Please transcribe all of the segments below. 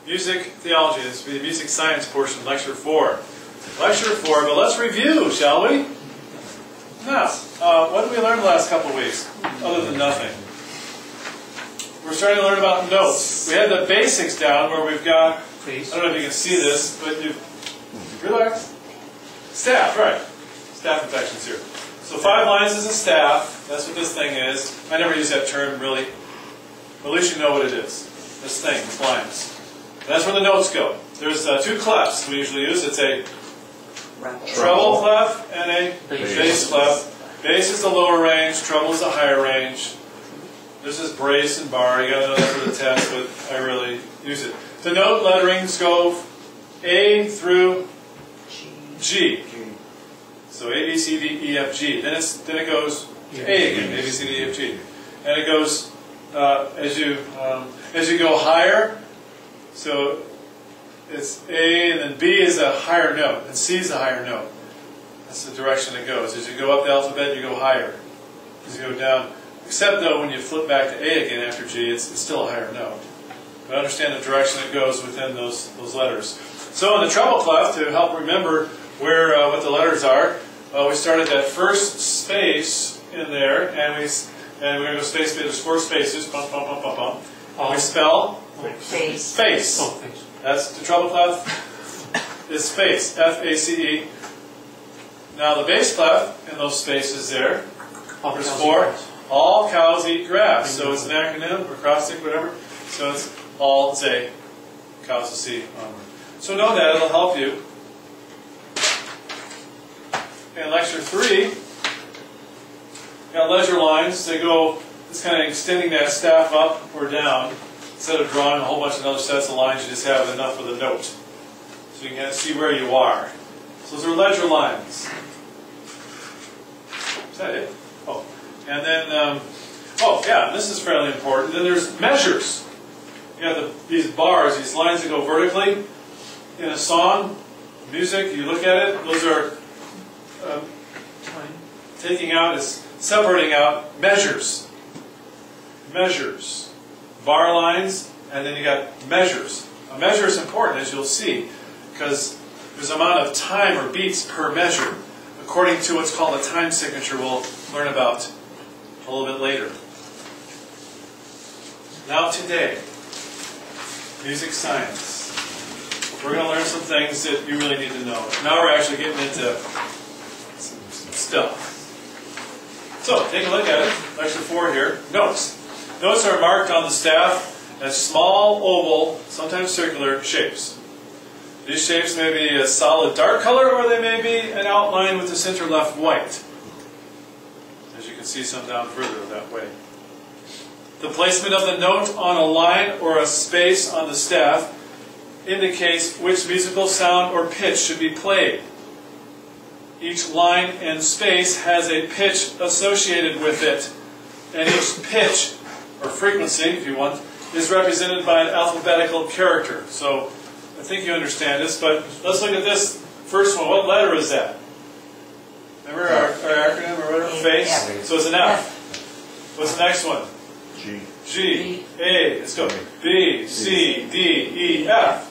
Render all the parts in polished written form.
Music Theology. This will be the music science portion, Lecture 4. Lecture 4, but let's review, shall we? Now, what did we learn the last couple of weeks, other than nothing? We're starting to learn about notes. We had the basics down where we've got, I don't know if you can see this, but you relax. Staff, right. Staff inflections here. So 5 lines is a staff. That's what this thing is. I never use that term, really. But at least you know what it is. This thing, these lines. And that's where the notes go. There's 2 clefs we usually use. It's a treble clef and a bass clef. Bass is the lower range, treble is the higher range. This is brace and bar. You got to know that for the test, but I really use it. The note letterings go A through G. So A, B, C, D, E, F, G. Then it goes to A again. A, B, C, D, E, F, G. And it goes as you go higher. So it's A, and then B is a higher note, and C is a higher note. That's the direction it goes. As you go up the alphabet, you go higher. As you go down, except though when you flip back to A again after G, it's still a higher note. But understand the direction it goes within those letters. So in the treble clef, to help remember where what the letters are, we started that first space in there, and we're going to go space. There's 4 spaces. Bump, bump, bump, bump, bump. And we spell face. That's the treble clef. Is space. F-A-C-E. Now the bass clef in those spaces there. There's 4. All cows eat grass. So it's an acronym, acrostic, whatever. So it's all Z. Cows to C onward. So know that. It'll help you. In Lecture 3, we've got leisure lines. They go, it's kind of extending that staff up or down. Instead of drawing a whole bunch of other sets of lines, you just have enough of the note. So you can kind of see where you are. So those are leisure lines. Is that it? Oh. And then, oh yeah, this is fairly important. Then there's measures. You have these bars, these lines that go vertically. In a song, music, you look at it, those are taking out, is separating out measures. Measures. Bar lines, and then you got measures. A measure is important, as you'll see, because there's an amount of time or beats per measure, according to what's called a time signature we'll learn about a little bit later. Now today, music science. We're going to learn some things that you really need to know. Now we're actually getting into some stuff. So, take a look at it. Lecture 4 here. Notes. Notes are marked on the staff as small, oval, sometimes circular shapes. These shapes may be a solid dark color, or they may be an outline with the center left white. As you can see some down further that way. The placement of the note on a line or a space on the staff indicates which musical sound or pitch should be played. Each line and space has a pitch associated with it, and each pitch, or frequency if you want, is represented by an alphabetical character. So, I think you understand this, but let's look at this first one. What letter is that? Remember our acronym or whatever? Face? So it's an F. What's the next one? G. G. A. Let's go. B. C. D. E. F.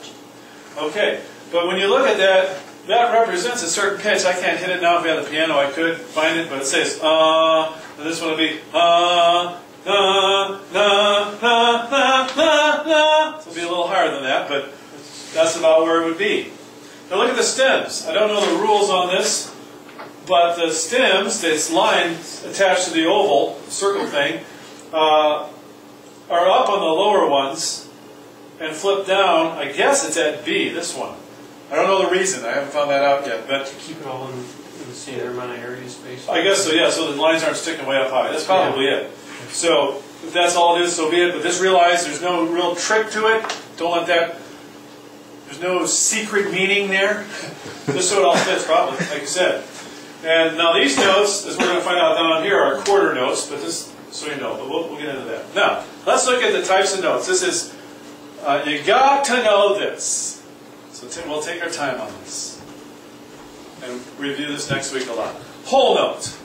Okay, but when you look at that, that represents a certain pitch. I can't hit it now. If I had the piano, I could find it, but it says and this one would be na na na na na. So it'll be a little higher than that, but that's about where it would be. Now look at the stems. I don't know the rules on this, but the stems, this line attached to the oval circle thing, are up on the lower ones and flip down. I guess it's at B, this one. I don't know the reason. I haven't found that out yet. But to keep it all in the same amount of area space. I guess so, yeah. So the lines aren't sticking way up high. That's probably it. So if that's all it is, so be it. But just realize there's no real trick to it. Don't let that. There's no secret meaning there. Just so it all fits, probably, like you said. And now these notes, as we're going to find out down here, are quarter notes. But just so you know, but we'll get into that. Now let's look at the types of notes. This is you got to know this. So we'll take our time on this and review this next week a lot. Whole note.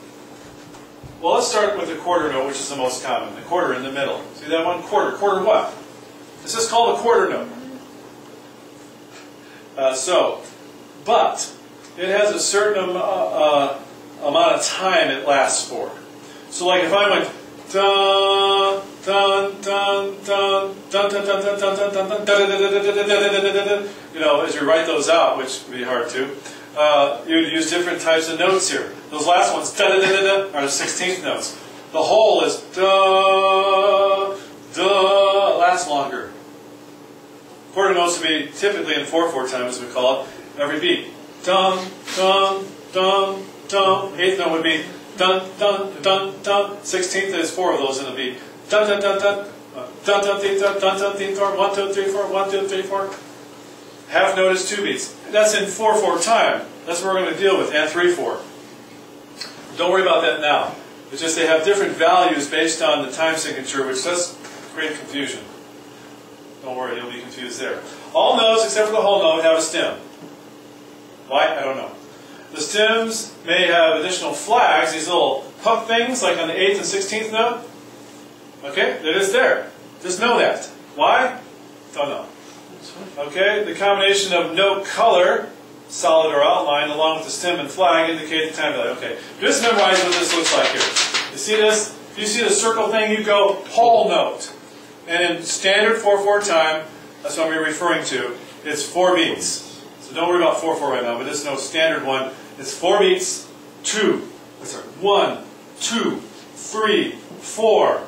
Well, let's start with the quarter note, which is the most common. The quarter in the middle. See that one? Quarter. Quarter what? This is called a quarter note. But it has a certain amount of time it lasts for. So like if I went dun dun dun dun dun dun dun dun dun dun dun dun, you know, as you write those out, which would be hard to, you would use different types of notes here. Those last ones are the 16th notes. The whole is da da, lasts longer. Quarter notes would be typically in 4/4 time, as we call it, every beat. Dum dum dum dum. 8th note would be dun dun dun dun. 16th is 4 of those in a beat. Dun dun dun dun. Dun dun dun dun dun dun dun 4. 1 2 3 4. 1 2 3 4. Half note is 2 beats. That's in 4/4 time. That's what we're going to deal with, and 3/4. Don't worry about that now. It's just they have different values based on the time signature, which does create confusion. Don't worry, you'll be confused there. All notes, except for the whole note, have a stem. Why? I don't know. The stems may have additional flags, these little puck things, like on the 8th and 16th note. Okay, it is there. Just know that. Why? Don't know. Okay, the combination of note color, solid or outline, along with the stem and flag indicate the time value. Okay, just memorize what this looks like here. You see this? If you see the circle thing, you go whole note. And in standard 4/4 time, that's what we're referring to, it's 4 beats. So don't worry about 4/4 right now, but just know standard one, it's 4 beats, 1, 2, 3, 4.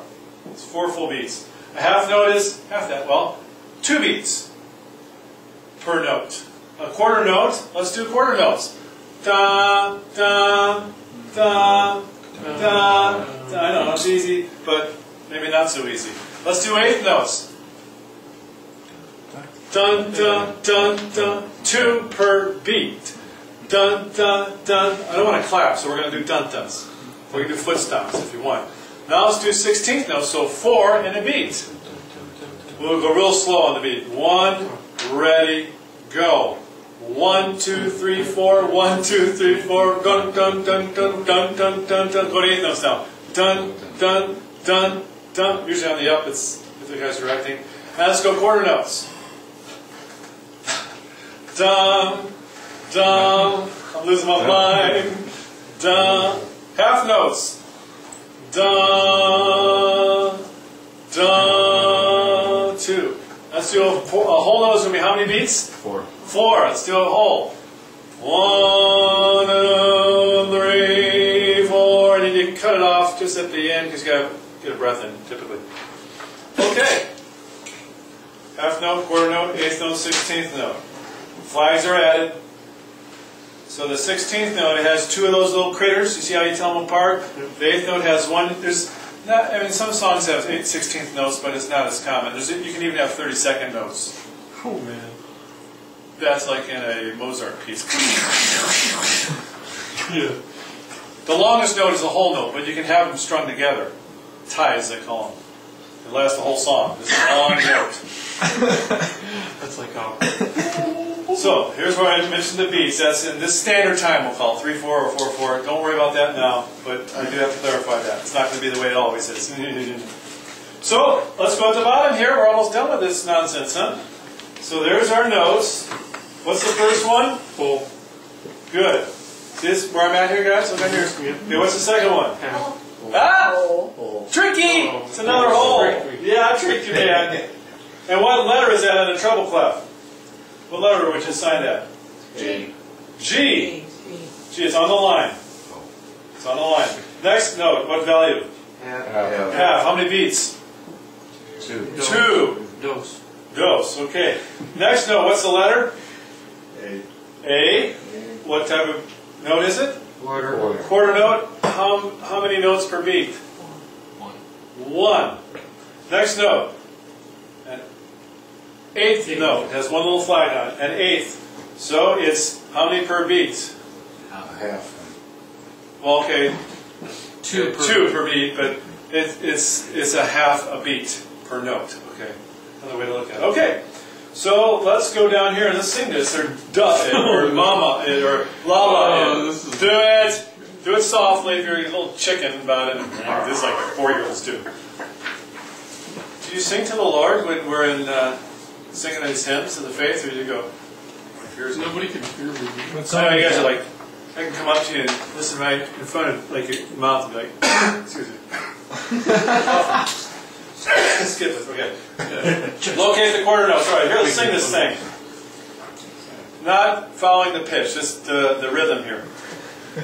It's 4 full beats. A half note is half that. Well, 2 beats per note. A quarter note, let's do quarter notes. Da, da, da, da, da. I know, it's easy, but maybe not so easy. Let's do 8th notes. Dun, dun, dun, dun. 2 per beat. Dun, dun, dun. I don't want to clap, so we're going to do dun-duns. We can do foot stomps if you want. Now let's do 16th notes, so 4 in a beat. We'll go real slow on the beat. 1, ready, go. 1, 2, 3, 4. 1, 2, 3, 4. Dun, dun, dun, dun, dun, dun, dun, dun. Go to 8th notes now. Dun, dun, dun, dun. Usually on the up, it's if the guy's directing. Now let's go quarter notes. Dum, dum. I'm losing my mind. Dum. Half notes. Dum, dum. 2. Let's do a whole note. Is going to be how many beats? 4. 4. Let's do a whole. 1, 2, 3, 4. And then you cut it off just at the end because you got to get a breath in, typically. Okay. Half note, quarter note, 8th note, 16th note. Flags are added. So the 16th note, it has 2 of those little critters. You see how you tell them apart? The 8th note has 1. There's not, I mean, some songs have 16th notes, but it's not as common. You can even have 32nd notes. Oh, man. That's like in a Mozart piece. Yeah. The longest note is a whole note, but you can have them strung together. Ties, they call them. It lasts the whole song. It's a long note. That's like how. So, here's where I mentioned the beats. That's in this standard time, we'll call it 3/4 or 4/4. Don't worry about that now, but I do have to clarify that. It's not going to be the way it always is. So, let's go at the bottom here. We're almost done with this nonsense, huh? So, there's our notes. What's the first one? Full. Good. See this, where I'm at here, guys? Look at here. Okay, what's the second one? Half. Ah! Tricky! It's another hole. Yeah, I tricked you, man. And what letter is that in a treble clef? What letter would you assign that? G. G. G. It's on the line. It's on the line. Next note. What value? Half. How many beats? 2. 2. Dose. Dose. Okay. Next note. What's the letter? A. A. What type of note is it? Quarter. Quarter note. How many notes per beat? 1. Next note. An 8th note. It has 1 little flag on it. An 8th. So it's how many per beat? Half. Well, okay. 2 per beat, but it's a half a beat per note. Okay. Another way to look at it. Okay. So let's go down here and let's sing this, or duh it, or mama it, or la la it. Do it. Do it softly if you're a little chicken about it. This is like 4-year-olds do. Do you sing to the Lord when we're in singing these hymns of the faith, or do you go? Here's Nobody can hear me. I know you guys are like, I can come up to you and listen right in front of like your mouth and be like, excuse me. Skip this, okay. Locate the quarter notes. All right, here, let's sing this thing. Not following the pitch, just the rhythm here.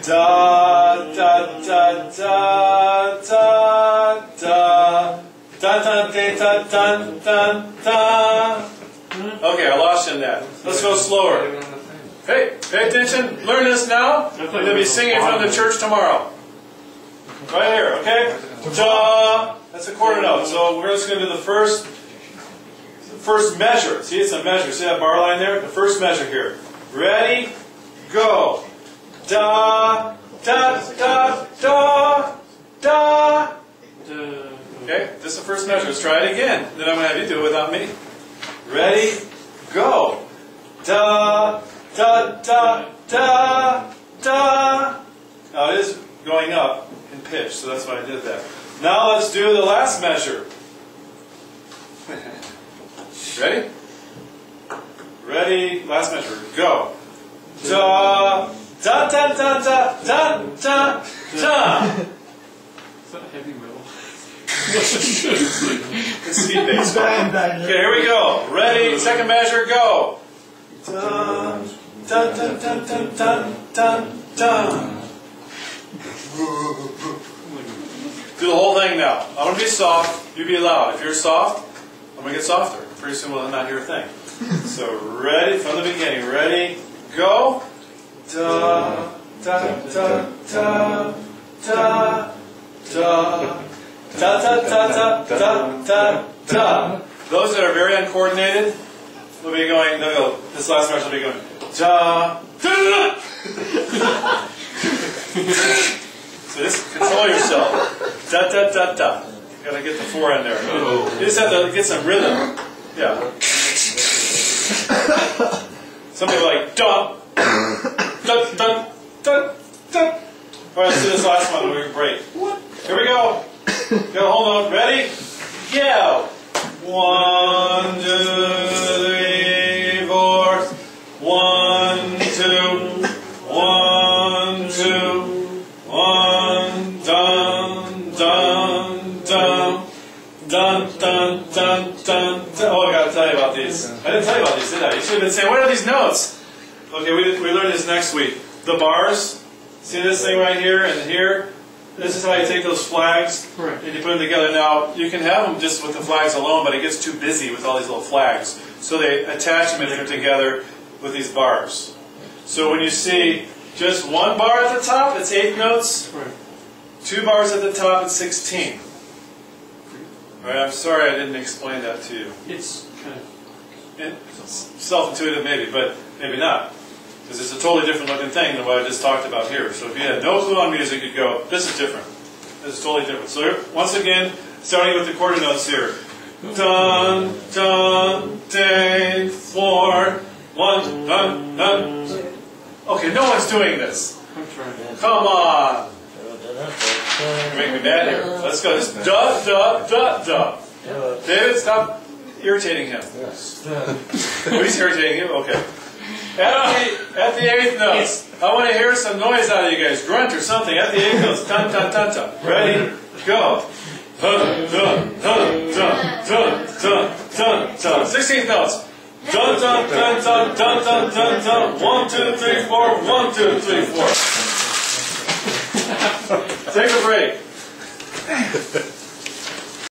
Da da da da da da dun dun dun dun dun dun. Okay, I lost you in that. Let's go slower. Hey, pay attention. Learn this now. We'll be singing from the church tomorrow. Right here, okay? Da. That's a quarter note. So we're just going to do the first measure. See, it's a measure. See that bar line there? The first measure here. Ready? Go. Da, da, da, da, da. Okay, this is the first measure. Let's try it again. Then I'm going to have you do it without me. Ready? Go. Da, da, da, da, da. Now it is going up in pitch, so that's why I did that. Now let's do the last measure. Ready? Ready? Last measure. Go. Da, da, da, da, da, da, da, da. Is that heavy metal? It's speed bass. Okay, here we go. Ready? Second measure. Go. Da, da, da, da, da, da, da, da. Do the whole thing now. I'm going to be soft. You be loud. If you're soft, I'm going to get softer. Pretty soon we'll not hear a thing. So ready from the beginning. Ready? Go. Da da da da da da da da da da da da. Those that are very uncoordinated will be going. They'll go. This last verse will be going. Da da. So just control yourself. Da da da da. You gotta get the 4 in there. You just have to get some rhythm. Yeah. Some people are like dun dun dun dun dun. All right, let's do this last one. We're break. Here we go. Got a whole note. Ready? Yeah. 1, 2, 3, 4. 1, 2. 1, 2. 1, dun, dun, dun, dun, dun, dun, dun. Oh, I gotta tell you about these. I didn't tell you about these, did I? You should have been saying, what are these notes? Okay, we learned this next week. The bars. See this thing right here and here? This is how you take those flags and you put them together. Now, you can have them just with the flags alone, but it gets too busy with all these little flags. So they attach them and put them together with these bars. So when you see just one bar at the top, it's 8 notes. 2 bars at the top, it's 16. All right, I'm sorry I didn't explain that to you. It's kind of self-intuitive maybe, but maybe not. Because it's a totally different looking thing than what I just talked about here. So if you had no clue on music, you'd go, this is different. This is totally different. So here, once again, starting with the quarter notes here. Dun, dun, day, 4, 1, dun, dun. Okay, no one's doing this. I'm trying. Come on. You're making me mad here. Let's go. Just da, da, da, da. David, stop irritating him. Oh, he's irritating you? Okay. At the 8th notes, I want to hear some noise out of you guys. Grunt or something. At the 8th notes. Dun, dun, dun, dun. Ready? Go. Dun, dun, dun, dun, dun, dun, dun, dun. 16th notes. Dun, dun, dun, dun, dun, dun, dun, dun. 1, 2, 3, 4. 1, 2, 3, 4. Take a break.